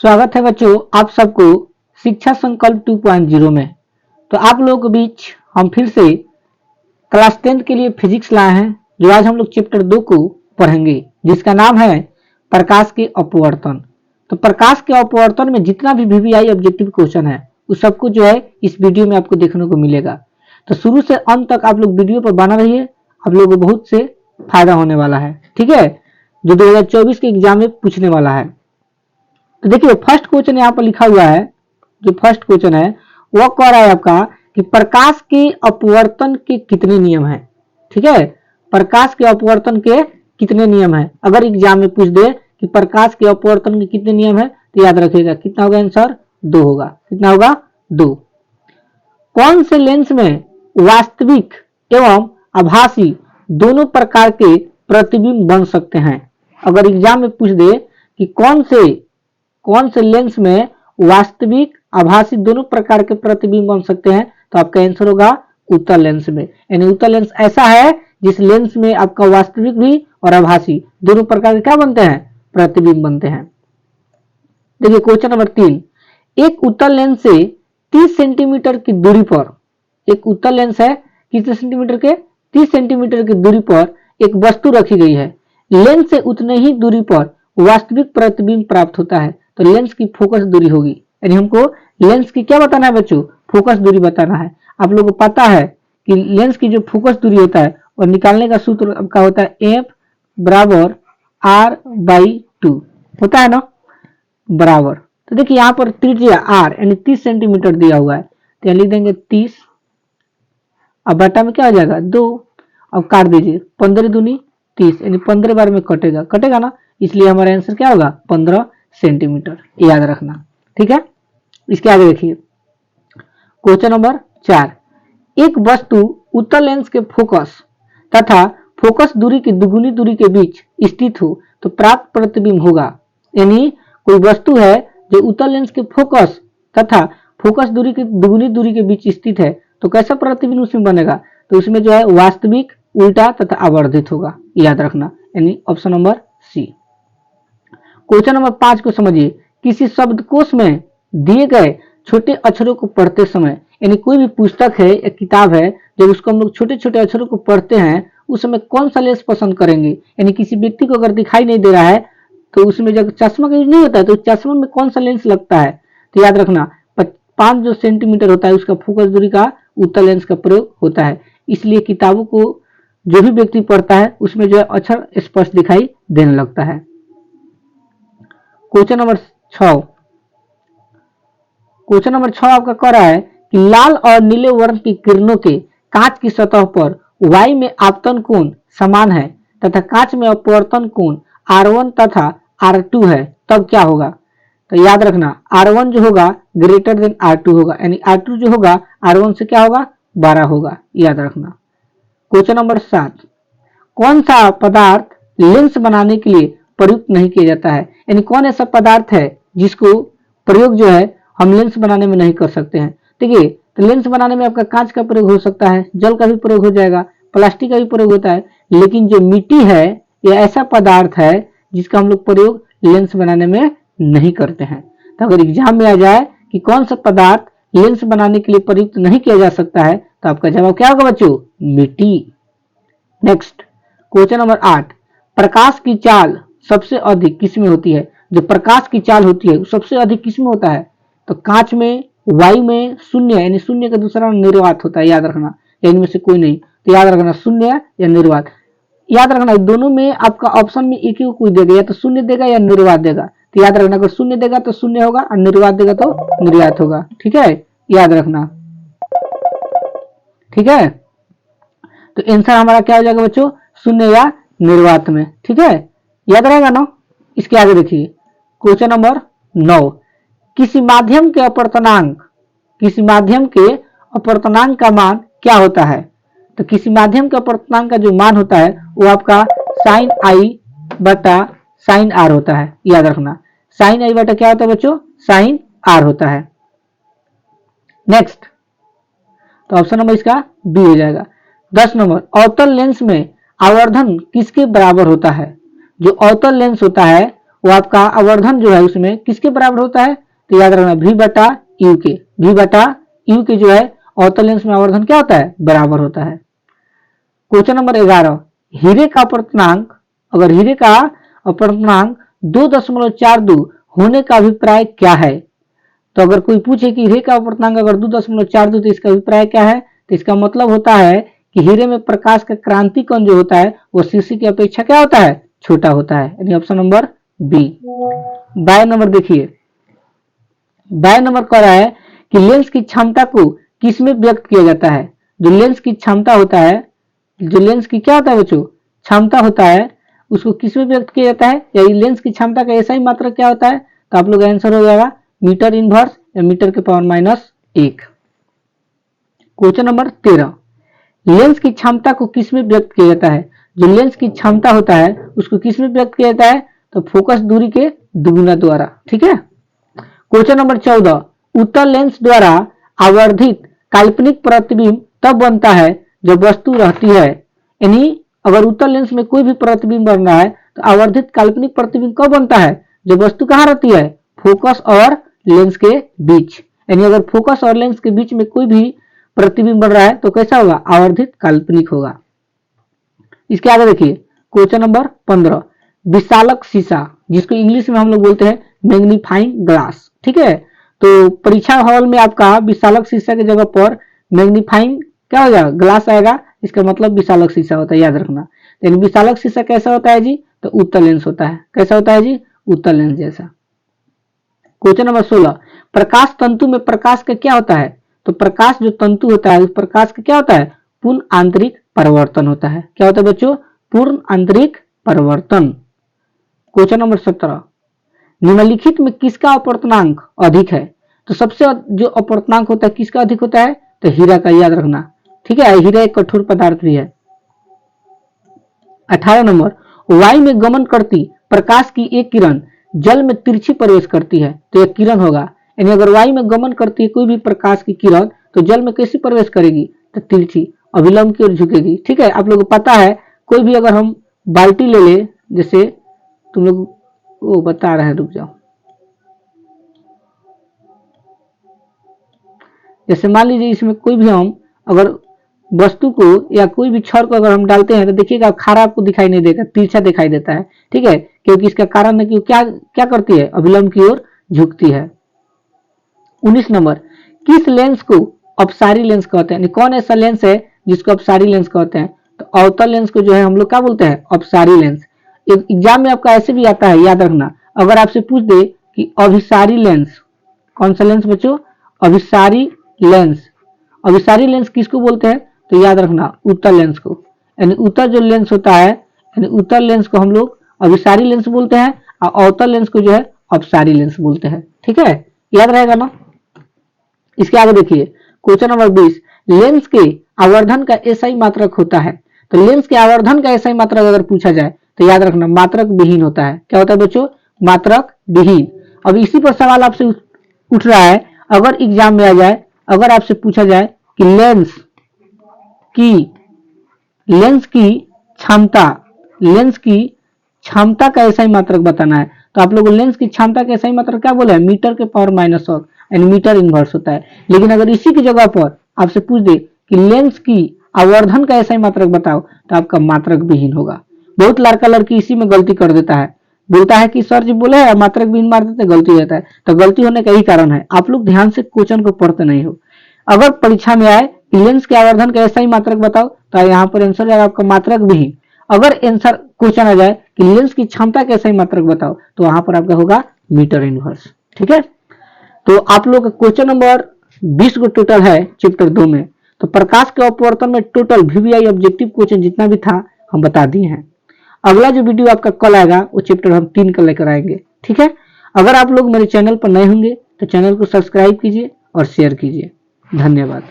स्वागत है बच्चों आप सबको शिक्षा संकल्प 2.0 में। तो आप लोगों के बीच हम फिर से क्लास 10th के लिए फिजिक्स लाए हैं, जो आज हम लोग चैप्टर 2 को पढ़ेंगे, जिसका नाम है प्रकाश के अपवर्तन। तो प्रकाश के अपवर्तन में जितना भी वीवीआई ऑब्जेक्टिव क्वेश्चन है उस सबको जो है इस वीडियो में आपको देखने को मिलेगा। तो शुरू से अंत तक आप लोग वीडियो पर बना रहिए, आप लोगों को बहुत से फायदा होने वाला है, ठीक है, जो 2024 के एग्जाम में पूछने वाला है। तो देखिए फर्स्ट क्वेश्चन यहाँ पर लिखा हुआ है, जो फर्स्ट क्वेश्चन है वो कह रहा है आपका कि प्रकाश के अपवर्तन के कितने नियम हैं। ठीक है, प्रकाश के अपवर्तन के कितने नियम हैं। अगर एग्जाम में पूछ दे कि प्रकाश के अपवर्तन के कितने नियम हैं तो याद रखिएगा कितना होगा आंसर 2 होगा। कितना होगा 2। कौन से लेंस में वास्तविक एवं आभासी दोनों प्रकार के प्रतिबिंब बन सकते हैं। अगर एग्जाम में पूछ दे कि कौन से लेंस में वास्तविक आभासी दोनों प्रकार के प्रतिबिंब बन सकते हैं तो आपका आंसर होगा उत्तल लेंस में। यानी उत्तल लेंस ऐसा है जिस लेंस में आपका वास्तविक भी और आभासी दोनों प्रकार के क्या बनते हैं, प्रतिबिंब बनते हैं। देखिए क्वेश्चन नंबर 3, एक उत्तल लेंस से 30 सेंटीमीटर की दूरी पर, एक उत्तल लेंस है कितने सेंटीमीटर के, 30 सेंटीमीटर की दूरी पर एक वस्तु रखी गई है। लेंस से उतने ही दूरी पर वास्तविक प्रतिबिंब प्राप्त होता है। तो लेंस की फोकस दूरी होगी, यानी हमको लेंस की क्या बताना है बच्चों, फोकस दूरी बताना है। आप लोगों को पता है कि लेंस की जो फोकस दूरी होता है और निकालने का सूत्र आपका होता है एफ बराबर r/2 होता है ना, बराबर। तो देखिए यहाँ पर त्रिज्या r यानी 30 सेंटीमीटर दिया हुआ है, तो यहाँ लिख देंगे 30, अब बटा में क्या हो जाएगा 2। अब काट दीजिए 15 दूनी 30 यानी 15 बार में कटेगा ना, इसलिए हमारा आंसर क्या होगा 15 सेंटीमीटर, याद रखना। ठीक है, इसके आगे देखिए क्वेश्चन नंबर 4, एक वस्तु उत्तल लेंस के फोकस तथा फोकस दूरी की दुगुनी दूरी के बीच स्थित हो तो प्राप्त प्रतिबिंब होगा। यानी कोई वस्तु है जो उत्तल लेंस के फोकस तथा फोकस दूरी की दुगुनी दूरी के बीच स्थित है तो कैसा प्रतिबिंब उसमें बनेगा, तो उसमें जो है वास्तविक, उल्टा तथा आवर्धित होगा, याद रखना, यानी option number C. Question number 5 को समझिए, किसी शब्दकोश में दिए गए छोटे अक्षरों को पढ़ते समय, यानी कोई भी पुस्तक है या किताब है जब उसको हम लोग छोटे छोटे अक्षरों को पढ़ते हैं उस समय कौन सा लेंस पसंद करेंगे। यानी किसी व्यक्ति को अगर दिखाई नहीं दे रहा है तो उसमें जब चश्मा का यूज नहीं होता है तो चश्मा में कौन सा लेंस लगता है, तो याद रखना 5 जो सेंटीमीटर होता है उसका फोकस दूरी का उत्तल लेंस का प्रयोग होता है। इसलिए किताबों को जो भी व्यक्ति पढ़ता है उसमें जो है अक्षर स्पष्ट दिखाई देने लगता है। क्वेश्चन नंबर 6, क्वेश्चन नंबर 6 आपका कह रहा है कि लाल और नीले वर्ण की किरणों के कांच की सतह पर y में आपतन कोण समान है तथा कांच में अपवर्तन कोण r1 तथा r2 है, तब क्या होगा। तो याद रखना r1 जो होगा ग्रेटर देन r2 होगा, यानी r2 जो होगा r1 से क्या होगा 12 होगा, याद रखना। क्वेश्चन नंबर 7, कौन सा पदार्थ लेंस बनाने के लिए प्रयुक्त नहीं किया जाता है। यानी कौन ऐसा पदार्थ है जिसको प्रयोग जो है हम लेंस बनाने में नहीं कर सकते हैं। देखिए तो लेंस बनाने में आपका कांच का प्रयोग हो सकता है, जल का भी प्रयोग हो जाएगा, प्लास्टिक का भी प्रयोग होता है, लेकिन जो मिट्टी है यह ऐसा पदार्थ है जिसका हम लोग प्रयोग लेंस बनाने में नहीं करते हैं। तो अगर एग्जाम में आ जाए कि कौन सा पदार्थ लेंस बनाने के लिए प्रयुक्त नहीं किया जा सकता है तो आपका जवाब क्या होगा बच्चों, मिट्टी। नेक्स्ट क्वेश्चन नंबर 8, प्रकाश की चाल सबसे अधिक किसमें होती है। जो प्रकाश की चाल होती है वो सबसे अधिक किसमें होता है, तो कांच में, वायु में, शून्य, यानी शून्य का दूसरा निर्वात होता है, याद रखना, इनमें से कोई नहीं। तो याद रखना शून्य या निर्वात, याद रखना दोनों में आपका ऑप्शन में एक ही कोई देगा, या तो शून्य देगा या निर्वात देगा। तो याद रखना अगर शून्य देगा तो शून्य होगा और निर्वात देगा तो निर्वात होगा। ठीक है, याद रखना। ठीक है, तो आंसर हमारा क्या हो जाएगा बच्चों, शून्य या निर्वात में। ठीक है, याद रहेगा ना। इसके आगे देखिए क्वेश्चन नंबर 9, किसी माध्यम के अपवर्तनांक का मान क्या होता है। तो किसी माध्यम के अपवर्तनांक का जो मान होता है वो आपका साइन आई बटा साइन आर होता है, याद रखना। साइन आई बटा क्या होता है बच्चों, साइन आर होता है। नेक्स्ट, तो ऑप्शन नंबर इसका बी हो जाएगा। 10 नंबर, अवतल लेंस में आवर्धन किसके बराबर होता है। जो अवतल लेंस होता है वो आपका आवर्धन जो है उसमें किसके बराबर होता है, तो याद रखना V बटा U के, V बटा U के जो है अवतल लेंस में आवर्धन क्या होता है, बराबर होता है। क्वेश्चन नंबर 11, हीरे का अपवर्तनांक, अगर हीरे का अपवर्तनांक 2.42 होने का अभिप्राय क्या है। तो अगर कोई पूछे कि हीरे का अपवर्तनांक अगर 2.42 तो इसका अभिप्राय क्या है, तो इसका मतलब होता है कि हीरे में प्रकाश का क्रांति कण जो होता है वो शीशी की अपेक्षा क्या होता है, छोटा होता है, यानी ऑप्शन नंबर बी। 22 नंबर देखिए, 22 नंबर कह रहा है कि लेंस की क्षमता को किसमें व्यक्त किया जाता है। जो लेंस की क्षमता होता है, जो लेंस की क्या होता है बच्चों, क्षमता होता है, उसको किसमें व्यक्त किया जाता है, या लेंस की क्षमता का ऐसा ही मात्रक क्या होता है, तो आप लोग आंसर हो जाएगा मीटर इनवर्स या मीटर के पावर -1। क्वेश्चन नंबर 13, लेंस की क्षमता को किसमें व्यक्त किया जाता है। जो लेंस की क्षमता होता है उसको किसमें व्यक्त किया जाता है, तो फोकस दूरी के दुगुना द्वारा, ठीक है। क्वेश्चन नंबर 14, उत्तल लेंस द्वारा आवर्धित काल्पनिक प्रतिबिंब तब बनता है जब वस्तु रहती है, यानी अगर उत्तल लेंस में कोई भी प्रतिबिंब बन रहा है तो आवर्धित काल्पनिक प्रतिबिंब कब बनता है, जब वस्तु कहाँ रहती है, फोकस और लेंस के बीच, यानी अगर फोकस और लेंस के बीच में कोई भी प्रतिबिंब बन रहा है तो कैसा होगा, आवर्धित काल्पनिक होगा। इसके आगे देखिए क्वेश्चन नंबर 15, विशालक शीशा, जिसको इंग्लिश में हम लोग बोलते हैं मैग्नीफाइंग ग्लास, ठीक है। तो परीक्षा हॉल में आपका विशालक शीशा की जगह पर मैग्नीफाइंग क्या हो जाएगा, ग्लास आएगा, इसका मतलब विशालक शीशा होता है, याद रखना। लेकिन विशालक शीशा कैसा होता है जी, तो उत्तल लेंस होता है, कैसा होता है जी, उत्तल लेंस जैसा। क्वेश्चन नंबर 16, प्रकाश तंतु में प्रकाश का क्या होता है, तो प्रकाश जो तंतु होता है उस प्रकाश का क्या होता है, पूर्ण आंतरिक परिवर्तन होता है। क्या होता है बच्चों, पूर्ण आंतरिक परिवर्तन। क्वेश्चन नंबर 17, निम्नलिखित में किसका अपवर्तनांक अधिक है, तो सबसे जो अपवर्तनांक होता है किसका अधिक होता है, तो हीरा का, याद रखना, ठीक है। हीरा एक कठोर पदार्थ भी है। 18 नंबर, वायु में गमन करती प्रकाश की एक किरण जल में तिरछी प्रवेश करती है, तो यह किरण होगा, यानी अगर वायु में गमन करती है कोई भी प्रकाश की किरण तो जल में कैसी प्रवेश करेगी, तो तिरछी अभिलंब की ओर झुकेगी, ठीक है। आप लोगों को पता है कोई भी अगर हम बाल्टी ले ले, जैसे तुम लोग वो बता रहे हैं, रुक जाओ, जैसे मान लीजिए इसमें कोई भी हम अगर वस्तु को या कोई भी छड़ को अगर हम डालते हैं तो देखिएगा खारा आपको दिखाई नहीं देगा, तिरछा दिखाई देता है, ठीक है, क्योंकि इसका कारण है कि क्या क्या करती है, अभिलंब की ओर झुकती है। 19 नंबर, किस लेंस को अपसारी लेंस कहते हैं, कौन ऐसा लेंस है जिसको अपसारी लेंस कहते हैं, तो अवतल लेंस को जो है हम लोग क्या बोलते हैं, अपसारी लेंस। एग्जाम में आपका ऐसे भी आता है, याद रखना, अगर आपसे पूछ दे कि अभिसारी लेंस, कौन सा लेंस बच्चों, अभिसारी लेंस, अभिसारी लेंस किसको बोलते हैं, तो याद रखना उत्तल लेंस को, यानी उत्तल जो लेंस होता है, यानी उत्तल लेंस को हम लोग अभिसारी लेंस बोलते हैं और अवतल लेंस को जो है अपसारी लेंस बोलते हैं, ठीक है, याद रहेगा ना। इसके आगे देखिए क्वेश्चन नंबर 20, लेंस के आवर्धन का एसआई मात्रक होता है, तो लेंस के आवर्धन का एसआई मात्रक अगर पूछा जाए तो याद रखना मात्रक विहीन होता है। क्या होता है बच्चों, मात्रक विहीन। अब इसी पर सवाल आपसे उठ रहा है, अगर एग्जाम में आ जाए, अगर आपसे पूछा जाए कि लेंस की क्षमता का एसआई मात्रक बताना है, तो आप लोग लेंस की क्षमता का एसआई मात्रक क्या बोले, मीटर के पावर -100, यानी मीटर इनवर्स होता है। लेकिन अगर इसी की जगह पर आपसे पूछ दे कि लेंस की आवर्धन का एसआई मात्रक बताओ, तो आपका मात्रक विहीन होगा। बहुत लड़का लड़की इसी में गलती कर देता है, बोलता है कि सर जी बोले है मात्रक विहीन मार देते, गलती रहता है, तो गलती होने का ही कारण है आप लोग ध्यान से क्वेश्चन को पढ़ते नहीं हो। अगर परीक्षा में आए कि लेंस के आवर्धन का एसआई मात्रक बताओ, तो यहाँ पर आंसर जाएगा आपका मात्रक विहीन। अगर आंसर क्वेश्चन आ जाए कि लेंस की क्षमता का एसआई मात्रक बताओ, तो वहां पर आपका होगा मीटर इनवर्स, ठीक है। तो आप लोग क्वेश्चन नंबर 20 को टोटल है चैप्टर 2 में, तो प्रकाश के अपवर्तन में टोटल वीवीआई ऑब्जेक्टिव क्वेश्चन जितना भी था हम बता दिए हैं। अगला जो वीडियो आपका कल आएगा वो चैप्टर हम 3 का लेकर आएंगे, ठीक है। अगर आप लोग मेरे चैनल पर नए होंगे तो चैनल को सब्सक्राइब कीजिए और शेयर कीजिए। धन्यवाद।